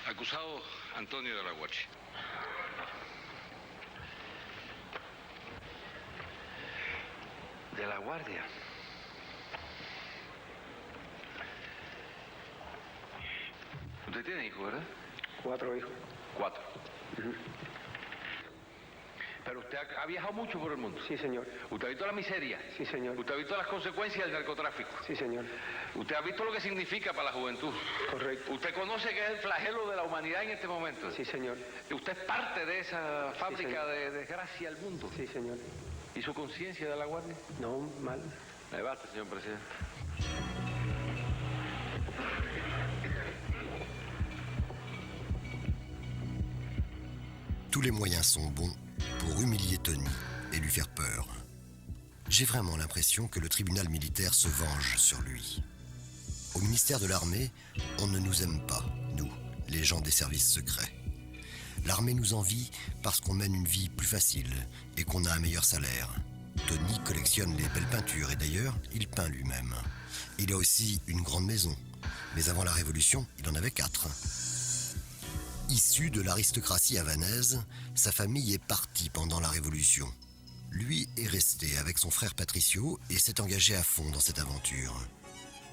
Acusado Antonio de la Guardia. De la Guardia. Usted tiene hijos, ¿verdad? 4 hijos. 4. Pero usted ha viajado mucho por el mundo. Sí, señor. ¿Usted ha visto la miseria? Sí, señor. ¿Usted ha visto las consecuencias del narcotráfico? Sí, señor. ¿Usted ha visto lo que significa para la juventud? Correcto. ¿Usted conoce que es el flagelo de la humanidad en este momento? Sí, señor. ¿Usted es parte de esa fábrica señor. de desgracia al mundo? Sí, señor. ¿Y su conciencia de la Guardia? No, mal. Me basta, señor presidente. Tous les moyens sont bons pour humilier Tony et lui faire peur. J'ai vraiment l'impression que le tribunal militaire se venge sur lui. Au ministère de l'Armée, on ne nous aime pas, nous, les gens des services secrets. L'armée nous envie parce qu'on mène une vie plus facile et qu'on a un meilleur salaire. Tony collectionne les belles peintures et d'ailleurs, il peint lui-même. Il a aussi une grande maison, mais avant la Révolution, il en avait 4. Issu de l'aristocratie havanaise, sa famille est partie pendant la Révolution. Lui est resté avec son frère Patricio et s'est engagé à fond dans cette aventure.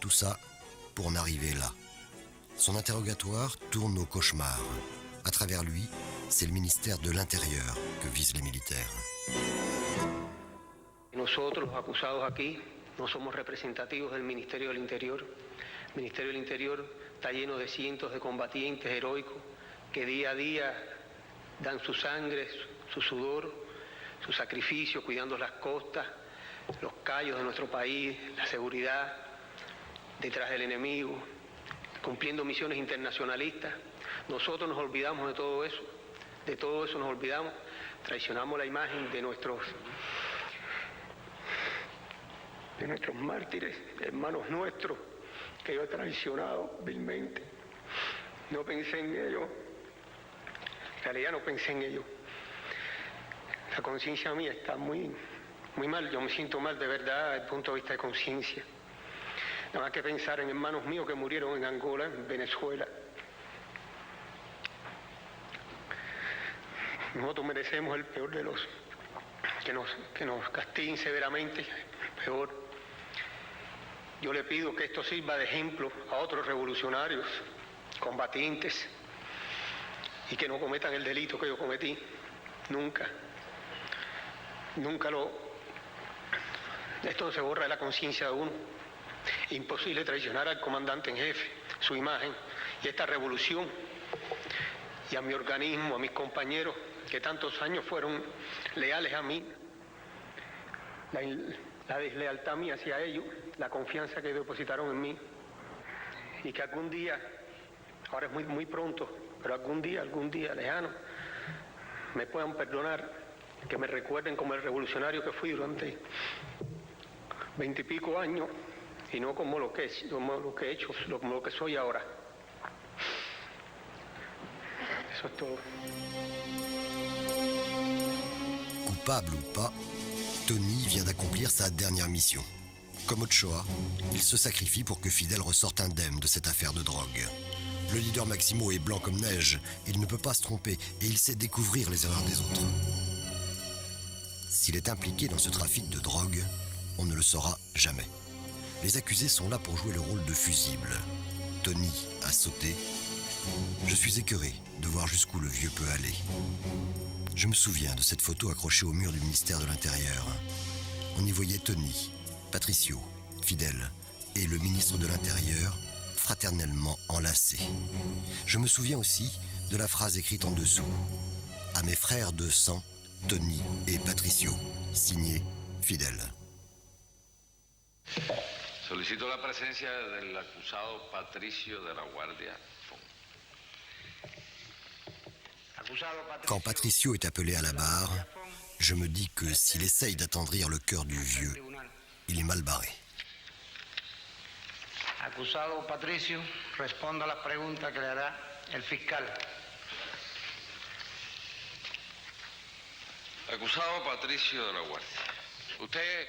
Tout ça pour en arriver là. Son interrogatoire tourne au cauchemar. À travers lui, c'est le ministère de l'Intérieur que visent les militaires. Nosotros, los acusados aquí, no somos representativos del Ministerio del Interior. El Ministerio del Interior está lleno de cientos de combatientes heroicos que día a día dan su sangre, su sudor, su sacrificio, cuidando las costas, los callos de nuestro país, la seguridad detrás del enemigo, cumpliendo misiones internacionalistas. Nosotros nos olvidamos de todo eso nos olvidamos, traicionamos la imagen de nuestros mártires, hermanos nuestros, que yo he traicionado vilmente. No pensé en ellos, en realidad no pensé en ellos. La conciencia mía está muy mal, yo me siento mal de verdad desde el punto de vista de conciencia. Nada más que pensar en hermanos míos que murieron en Angola, en Venezuela. Nosotros merecemos el peor de los que nos castiguen severamente, el peor. Yo le pido que esto sirva de ejemplo a otros revolucionarios, combatientes, y que no cometan el delito que yo cometí. Nunca. Esto no se borra de la conciencia de uno. Imposible traicionar al comandante en jefe, su imagen, y esta revolución, y a mi organismo, a mis compañeros, que tantos años fueron leales a mí. La deslealtad mía hacia ellos, la confianza que depositaron en mí, y que algún día, ahora es muy pronto, pero algún día lejano, me puedan perdonar, que me recuerden como el revolucionario que fui durante 20 y pico años, y no como lo que he hecho, como lo que soy ahora. Eso es todo. Coupable ou pas, Tony vient d'accomplir sa dernière mission. Comme Ochoa, il se sacrifie pour que Fidel ressorte indemne de cette affaire de drogue. Le leader Maximo est blanc comme neige, il ne peut pas se tromper et il sait découvrir les erreurs des autres. S'il est impliqué dans ce trafic de drogue, on ne le saura jamais. Les accusés sont là pour jouer le rôle de fusible. Tony a sauté. Je suis écœuré de voir jusqu'où le vieux peut aller. Je me souviens de cette photo accrochée au mur du ministère de l'Intérieur. On y voyait Tony, Patricio, Fidel et le ministre de l'Intérieur fraternellement enlacés. Je me souviens aussi de la phrase écrite en dessous. À mes frères de sang, Tony et Patricio, signé Fidel. Solicito la presencia del acusado Patricio de la Guardia. Quand Patricio est appelé à la barre, je me dis que s'il essaye d'attendrir le cœur du vieux, il est mal barré. Acusado Patricio, responda a las preguntas que le hará el fiscal. Acusado Patricio de la Guardia. Usted,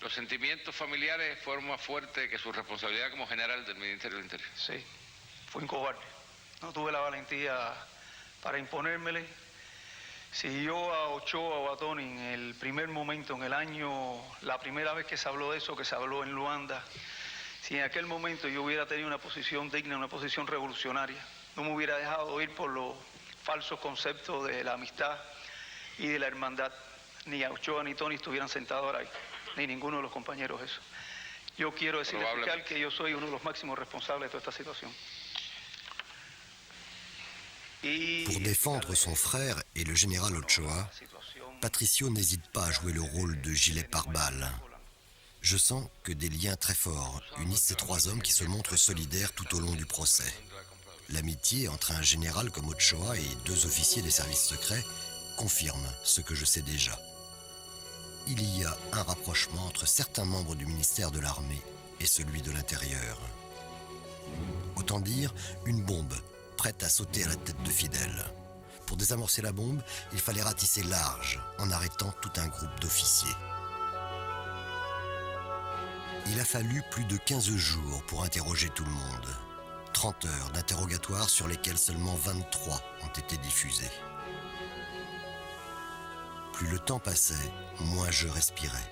los sentimientos familiares fueron más fuertes que su responsabilidad como general del Ministerio del Interior. Sí, fui un cobarde. no tuve la valentía para imponérmele. Si yo a Ochoa o a Tony en el primer momento, en el año, la primera vez que se habló de eso, que se habló en Luanda, si en aquel momento yo hubiera tenido una posición digna, una posición revolucionaria, no me hubiera dejado ir por los falsos conceptos de la amistad y de la hermandad, ni a Ochoa ni Tony estuvieran sentados ahora ahí, ni ninguno de los compañeros eso. Yo quiero decirle al fiscal que yo soy uno de los máximos responsables de toda esta situación. Pour défendre son frère et le général Ochoa, Patricio n'hésite pas à jouer le rôle de gilet pare-balles. Je sens que des liens très forts unissent ces trois hommes qui se montrent solidaires tout au long du procès. L'amitié entre un général comme Ochoa et deux officiers des services secrets confirme ce que je sais déjà. Il y a un rapprochement entre certains membres du ministère de l'Armée et celui de l'Intérieur. Autant dire une bombe prête à sauter à la tête de Fidel. Pour désamorcer la bombe, il fallait ratisser large en arrêtant tout un groupe d'officiers. Il a fallu plus de 15 jours pour interroger tout le monde. 30 heures d'interrogatoire sur lesquelles seulement 23 ont été diffusées. Plus le temps passait, moins je respirais.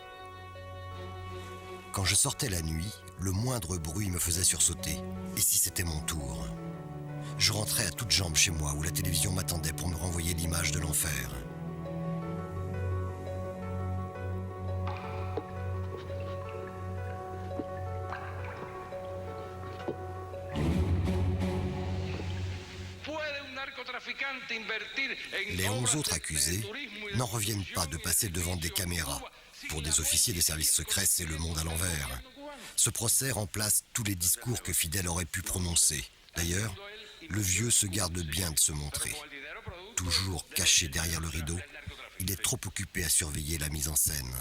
Quand je sortais la nuit, le moindre bruit me faisait sursauter. Et si c'était mon tour ? Je rentrais à toutes jambes chez moi où la télévision m'attendait pour me renvoyer l'image de l'enfer. Les 11 autres accusés n'en reviennent pas de passer devant des caméras. Pour des officiers des services secrets, c'est le monde à l'envers. Ce procès remplace tous les discours que Fidel aurait pu prononcer. D'ailleurs, le vieux se garde bien de se montrer. Toujours caché derrière le rideau, il est trop occupé à surveiller la mise en scène.